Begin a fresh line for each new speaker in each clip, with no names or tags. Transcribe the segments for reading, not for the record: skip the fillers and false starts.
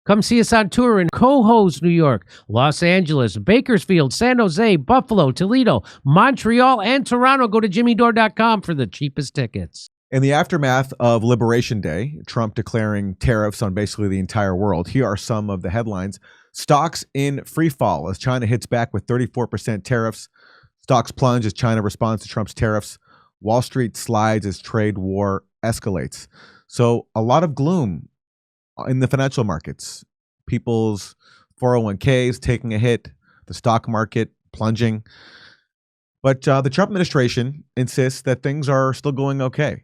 Come see us on tour in Cohoes, New York, Los Angeles, Bakersfield, San Jose, Buffalo, Toledo, Montreal, and Toronto. Go to jimmydore.com for the cheapest tickets.
In the aftermath of Liberation Day, Trump declaring tariffs on basically the entire world, here are some of the headlines. Stocks in free fall as China hits back with 34% tariffs. Stocks plunge as China responds to Trump's tariffs. Wall Street slides as trade war escalates. So a lot of gloom in the financial markets. People's 401ks taking a hit, the stock market plunging. But the Trump administration insists that things are still going okay.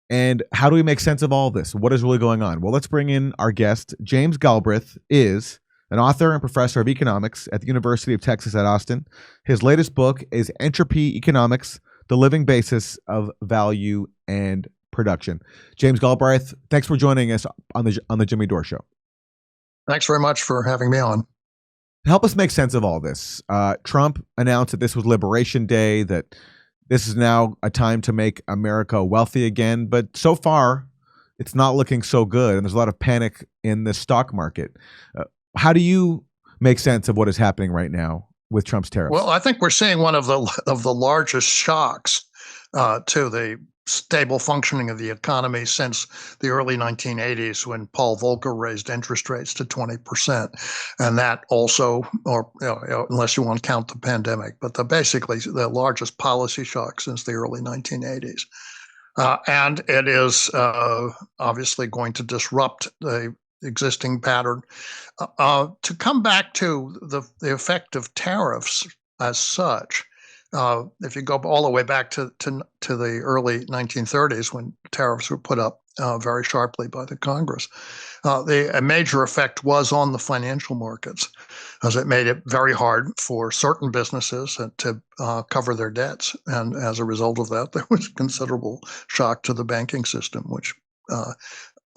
And how do we make sense of all of this? What is really going on? Well, let's bring in our guest. James Galbraith is an author and professor of economics at the University of Texas at Austin. His latest book is Entropy Economics, The Living Basis of Value and Production. James Galbraith, thanks for joining us on the Jimmy Dore Show.
Thanks very much for having me on.
Help us make sense of all this. Trump announced that this was Liberation Day, that this is now a time to make America wealthy again. But so far, it's not looking so good, and there's a lot of panic in the stock market. How do you make sense of what is happening right now with Trump's tariffs?
Well, I think we're seeing one of the largest shocks to the stable functioning of the economy since the early 1980s, when Paul Volcker raised interest rates to 20%. And that also, or unless you want to count the pandemic, but basically the largest policy shock since the early 1980s. And it is obviously going to disrupt the existing pattern. To come back to the effect of tariffs as such, if you go all the way back to the early 1930s, when tariffs were put up very sharply by the Congress, a major effect was on the financial markets, as it made it very hard for certain businesses to cover their debts. And as a result of that, there was considerable shock to the banking system, which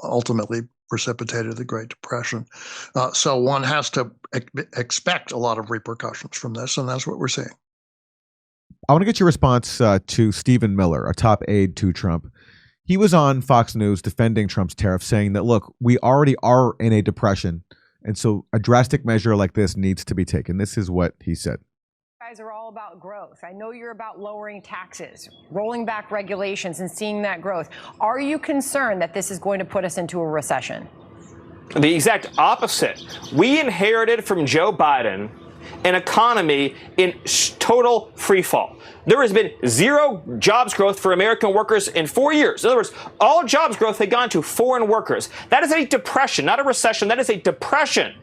ultimately precipitated the Great Depression. So one has to expect a lot of repercussions from this, and that's what we're seeing.
I want to get your response to Stephen Miller, a top aide to Trump. He was on Fox News defending Trump's tariff, saying that, look, we already are in a depression, and so a drastic measure like this needs to be taken. This is what he said.
You guys are all about growth. I know you're about lowering taxes, rolling back regulations, and seeing that growth. Are you concerned that this is going to put us into a recession?
The exact opposite. We inherited from Joe Biden an economy in total free fall. There has been zero jobs growth for American workers in 4 years. In other words, all jobs growth had gone to foreign workers. That is a depression, not a recession. That is a depression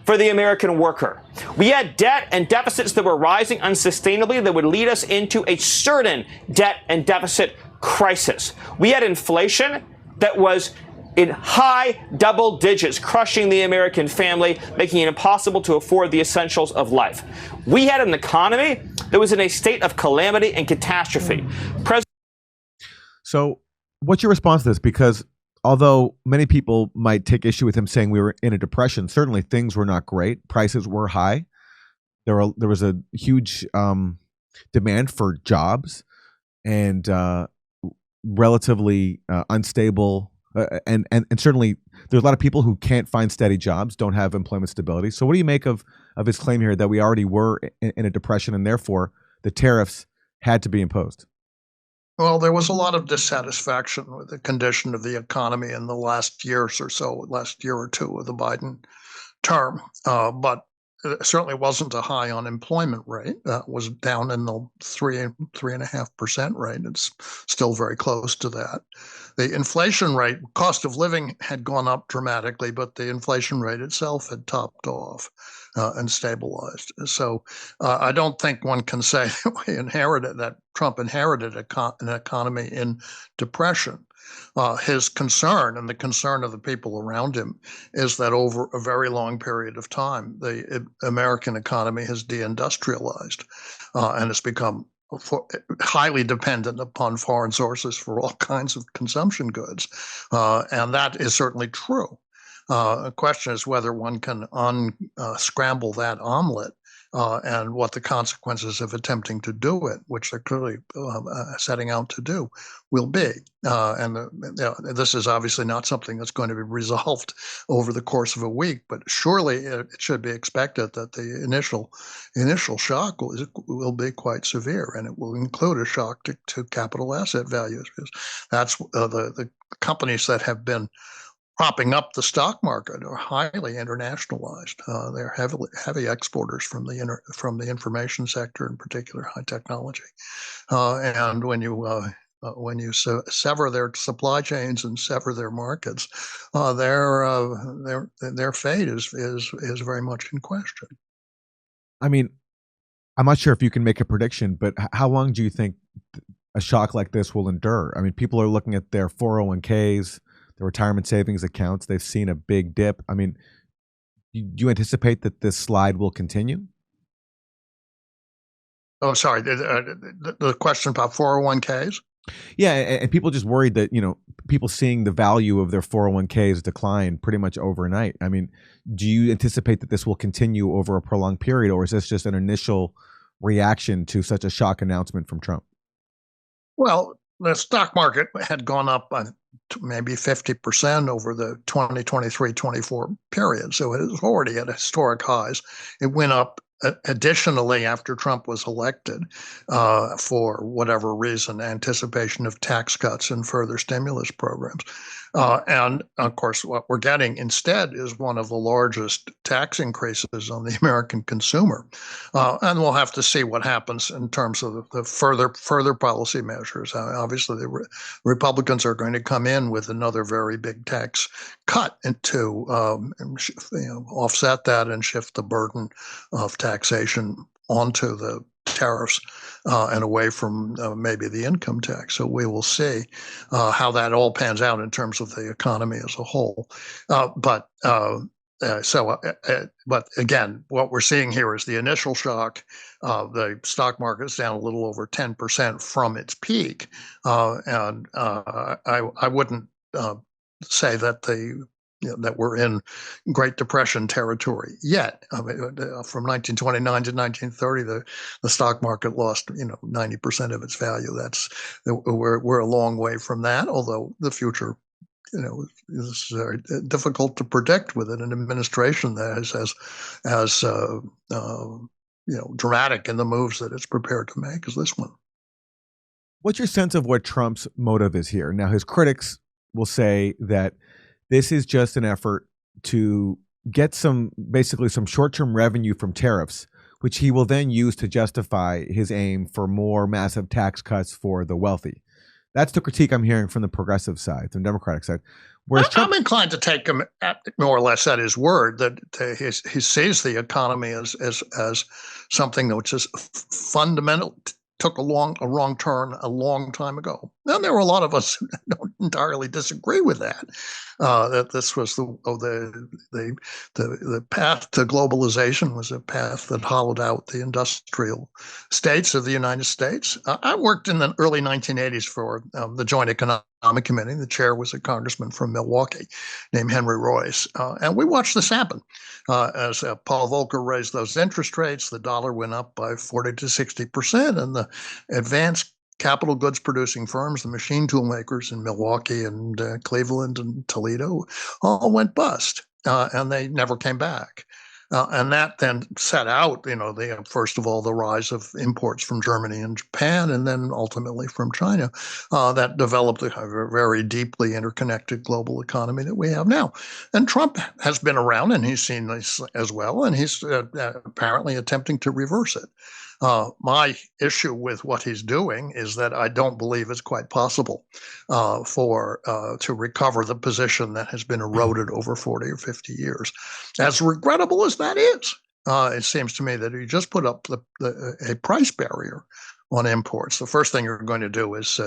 for the American worker. We had debt and deficits that were rising unsustainably that would lead us into a certain debt and deficit crisis. We had inflation that was in high double digits, crushing the American family, making it impossible to afford the essentials of life. We had an economy that was in a state of calamity and catastrophe.
So what's your response to this? Because although many people might take issue with him saying we were in a depression, certainly things were not great. Prices were high. There was a huge demand for jobs, and relatively unstable. And certainly there's a lot of people who can't find steady jobs, don't have employment stability. So what do you make of his claim here that we already were in a depression and therefore the tariffs had to be imposed?
Well, there was a lot of dissatisfaction with the condition of the economy in the last year or two of the Biden term. But it certainly wasn't a high unemployment rate. That was down in the 3.5% rate. It's still very close to that. The inflation rate, cost of living had gone up dramatically, but the inflation rate itself had topped off and stabilized. So I don't think one can say that Trump inherited an economy in depression. His concern, and the concern of the people around him, is that over a very long period of time, the American economy has deindustrialized and has become highly dependent upon foreign sources for all kinds of consumption goods. And that is certainly true. The question is whether one can unscramble that omelet and what the consequences of attempting to do it, which they're clearly setting out to do, will be. This is obviously not something that's going to be resolved over the course of a week, but surely it should be expected that the initial shock will be quite severe, and it will include a shock to capital asset values, because that's the companies that have been propping up the stock market are highly internationalized. They're heavy exporters from the information sector, in particular high technology. And when you sever their supply chains and sever their markets, their fate is very much in question.
I mean, I'm not sure if you can make a prediction, but how long do you think a shock like this will endure? I mean, people are looking at their 401ks, their retirement savings accounts. They've seen a big dip. I mean, do you anticipate that this slide will continue?
Oh, sorry. The question about 401ks?
Yeah, and people just worried that, people seeing the value of their 401ks decline pretty much overnight. I mean, do you anticipate that this will continue over a prolonged period, or is this just an initial reaction to such a shock announcement from Trump?
Well, the stock market had gone up by maybe 50% over the 2023-24 period. So it is already at historic highs. It went up additionally after Trump was elected for whatever reason, anticipation of tax cuts and further stimulus programs. And of course, what we're getting instead is one of the largest tax increases on the American consumer. And we'll have to see what happens in terms of the further policy measures. Obviously, the Republicans are going to come in with another very big tax cut to offset that and shift the burden of taxation onto the tariffs and away from maybe the income tax. So we will see how that all pans out in terms of the economy as a whole. But again, what we're seeing here is the initial shock. The stock market is down a little over 10% from its peak, and I wouldn't say that that we're in Great Depression territory yet. I mean, from 1929 to 1930, the stock market lost 90% of its value. We're a long way from that, although the future is very difficult to predict with an administration that is as dramatic in the moves that it's prepared to make as this one.
What's your sense of what Trump's motive is here? Now, his critics will say that this is just an effort to get basically some short-term revenue from tariffs, which he will then use to justify his aim for more massive tax cuts for the wealthy. That's the critique I'm hearing from the progressive side, from the Democratic side. Whereas
I'm inclined to take him more or less at his word that he sees the economy as something which is fundamental. Took a wrong turn a long time ago. And there were a lot of us who don't entirely disagree with that. That this was the path to globalization was a path that hollowed out the industrial states of the United States. I worked in the early 1980s for the Joint Economic Committee. The chair was a congressman from Milwaukee named Henry Royce, and we watched this happen. As Paul Volcker raised those interest rates, the dollar went up by 40 to 60%, and the advanced capital goods producing firms, the machine tool makers in Milwaukee and Cleveland and Toledo, all went bust, and they never came back. And that then set out, first of all, the rise of imports from Germany and Japan, and then ultimately from China, that developed a very deeply interconnected global economy that we have now. And Trump has been around, and he's seen this as well, and he's apparently attempting to reverse it. My issue with what he's doing is that I don't believe it's quite possible to recover the position that has been eroded over 40 or 50 years. As regrettable as that is, it seems to me that if you just put up a price barrier on imports, the first thing you're going to do is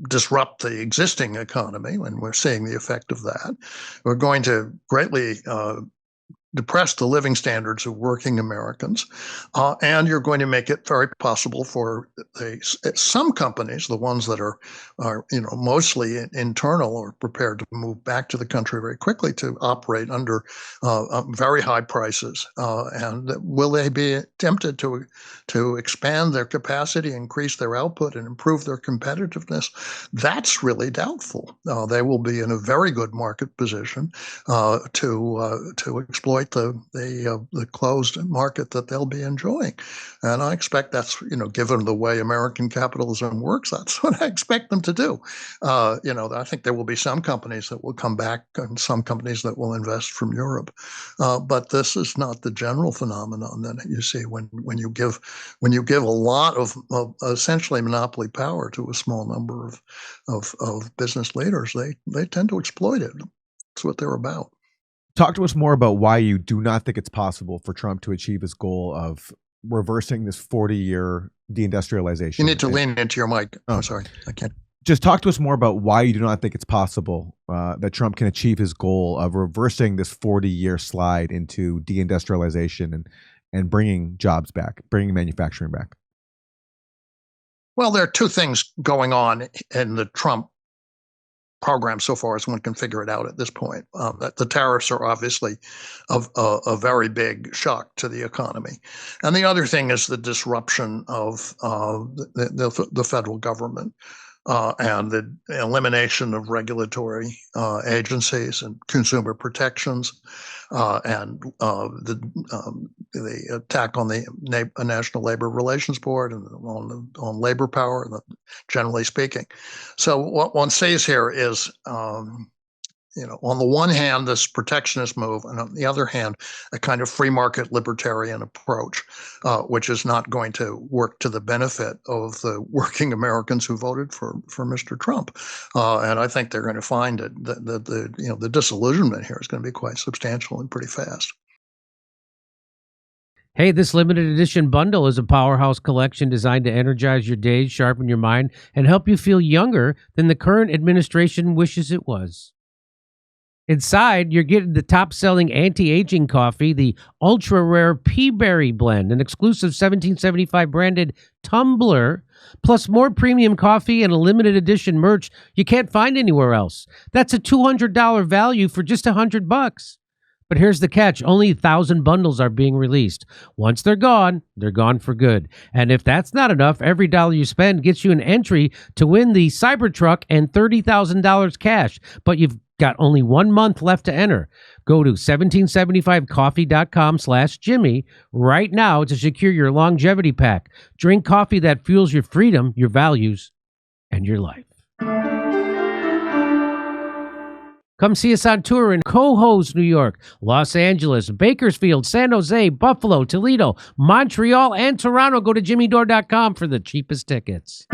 disrupt the existing economy, and we're seeing the effect of that. We're going to greatly depress the living standards of working Americans, and you're going to make it very possible for some companies, the ones that are mostly internal or prepared to move back to the country very quickly, to operate under very high prices. And will they be tempted to expand their capacity, increase their output, and improve their competitiveness? That's really doubtful. They will be in a very good market position to exploit the closed market that they'll be enjoying. And I expect that's, given the way American capitalism works, that's what I expect them to do. I think there will be some companies that will come back and some companies that will invest from Europe. But this is not the general phenomenon that you see when you give a lot of essentially monopoly power to a small number of business leaders. They tend to exploit it. That's what they're about.
Talk to us more about why you do not think it's possible for Trump to achieve his goal of reversing this 40-year deindustrialization.
You need to lean into your mic. Oh, sorry. I can't.
Just talk to us more about why you do not think it's possible that Trump can achieve his goal of reversing this 40-year slide into deindustrialization and bringing jobs back, bringing manufacturing back.
Well, there are two things going on in the Trump program so far as one can figure it out at this point. The tariffs are obviously a very big shock to the economy. And the other thing is the disruption of the federal government and the elimination of regulatory agencies and consumer protections and the attack on the National Labor Relations Board and on labor power, generally speaking. So what one sees here is, on the one hand, this protectionist move, and on the other hand, a kind of free market libertarian approach, which is not going to work to the benefit of the working Americans who voted for Mr. Trump. And I think they're going to find that the disillusionment here is going to be quite substantial and pretty fast.
Hey, this limited edition bundle is a powerhouse collection designed to energize your days, sharpen your mind, and help you feel younger than the current administration wishes it was. Inside, you're getting the top-selling anti-aging coffee, the ultra-rare Peaberry Blend, an exclusive 1775 branded tumbler, plus more premium coffee and a limited edition merch you can't find anywhere else. That's a $200 value for just $100. But here's the catch. Only 1,000 bundles are being released. Once they're gone for good. And if that's not enough, every dollar you spend gets you an entry to win the Cybertruck and $30,000 cash. But you've got only 1 month left to enter. Go to 1775coffee.com/Jimmy right now to secure your longevity pack. Drink coffee that fuels your freedom, your values, and your life. Come see us on tour in Cohoes, New York, Los Angeles, Bakersfield, San Jose, Buffalo, Toledo, Montreal, and Toronto. Go to jimmydore.com for the cheapest tickets.